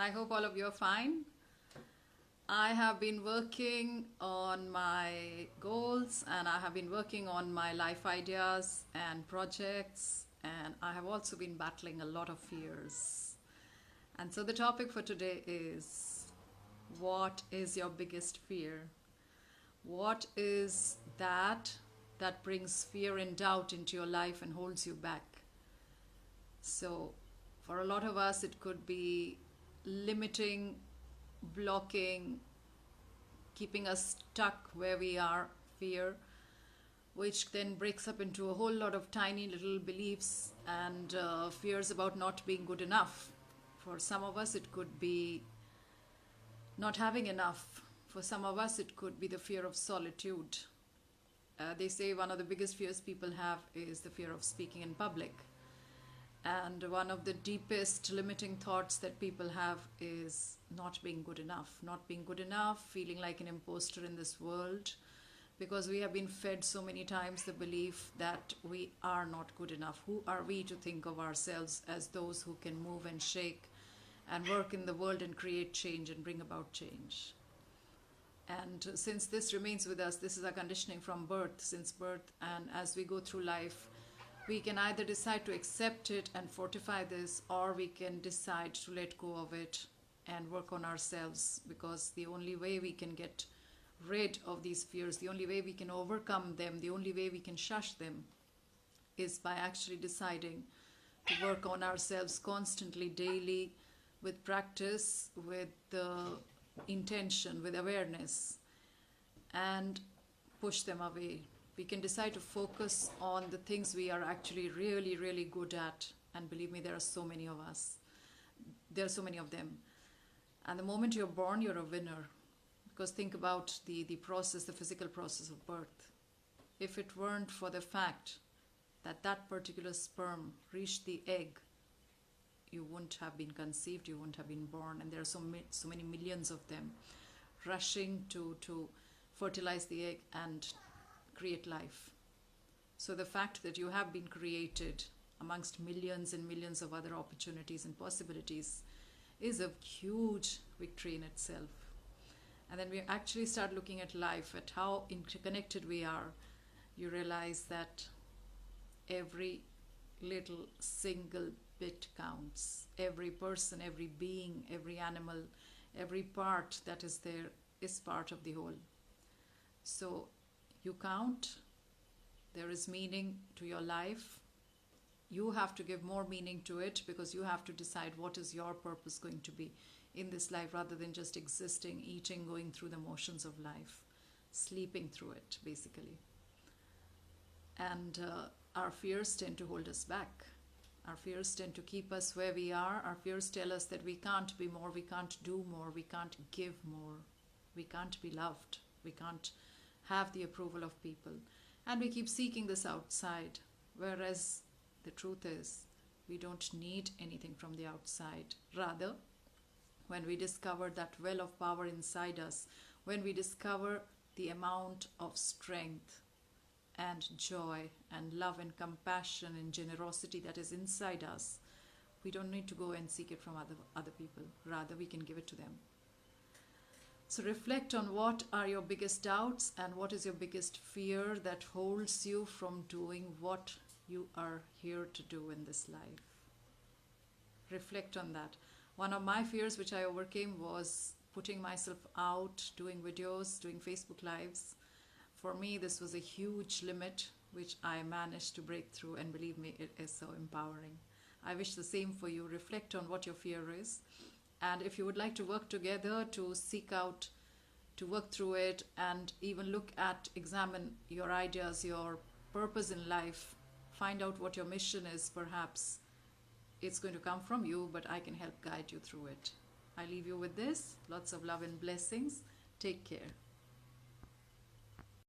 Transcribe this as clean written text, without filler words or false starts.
I hope all of you are fine. I have been working on my goals and I have been working on my life ideas and projects, and I have also been battling a lot of fears. And so the topic for today is, what is your biggest fear? What is that brings fear and doubt into your life and holds you back? So for a lot of us, it could be limiting, blocking, keeping us stuck where we are, fear, which then breaks up into a whole lot of tiny little beliefs and fears about not being good enough. For some of us, it could be not having enough. For some of us, it could be the fear of solitude. They say one of the biggest fears people have is the fear of speaking in public. And one of the deepest limiting thoughts that people have is not being good enough, feeling like an imposter in this world, because we have been fed so many times the belief that we are not good enough. Who are we to think of ourselves as those who can move and shake and work in the world and create change and bring about change? And since this remains with us, this is our conditioning from birth, since birth, and as we go through life, we can either decide to accept it and fortify this, or we can decide to let go of it and work on ourselves, because the only way we can get rid of these fears, the only way we can overcome them, the only way we can shush them is by actually deciding to work on ourselves constantly, daily, with practice, with intention, with awareness, and push them away. We can decide to focus on the things we are actually really, really good at. And believe me, there are so many of us. There are so many of them. And the moment you're born, you're a winner. Because think about the process, the physical process of birth. If it weren't for the fact that that particular sperm reached the egg, you wouldn't have been conceived, you wouldn't have been born. And there are so many millions of them rushing to fertilize the egg and create life. So the fact that you have been created amongst millions and millions of other opportunities and possibilities is a huge victory in itself. And then we actually start looking at life, at how interconnected we are. You realize that every little single bit counts. Every person, every being, every animal, every part that is there is part of the whole. So you count, there is meaning to your life. You have to give more meaning to it, because you have to decide what is your purpose going to be in this life, rather than just existing, eating, going through the motions of life, sleeping through it, basically. And our fears tend to hold us back. Our fears tend to keep us where we are. Our fears tell us that we can't be more, we can't do more, we can't give more, we can't be loved, we can't have the approval of people, and we keep seeking this outside, whereas the truth is we don't need anything from the outside. Rather, when we discover that well of power inside us, when we discover the amount of strength and joy and love and compassion and generosity that is inside us, we don't need to go and seek it from other people. Rather, we can give it to them. So reflect on what are your biggest doubts and what is your biggest fear that holds you from doing what you are here to do in this life. Reflect on that. One of my fears which I overcame was putting myself out, doing videos, doing Facebook Lives. For me, this was a huge limit which I managed to break through, and believe me, it is so empowering. I wish the same for you. Reflect on what your fear is. And if you would like to work together to seek out, to work through it, and even examine your ideas, your purpose in life, find out what your mission is, perhaps it's going to come from you, but I can help guide you through it. I leave you with this. Lots of love and blessings. Take care.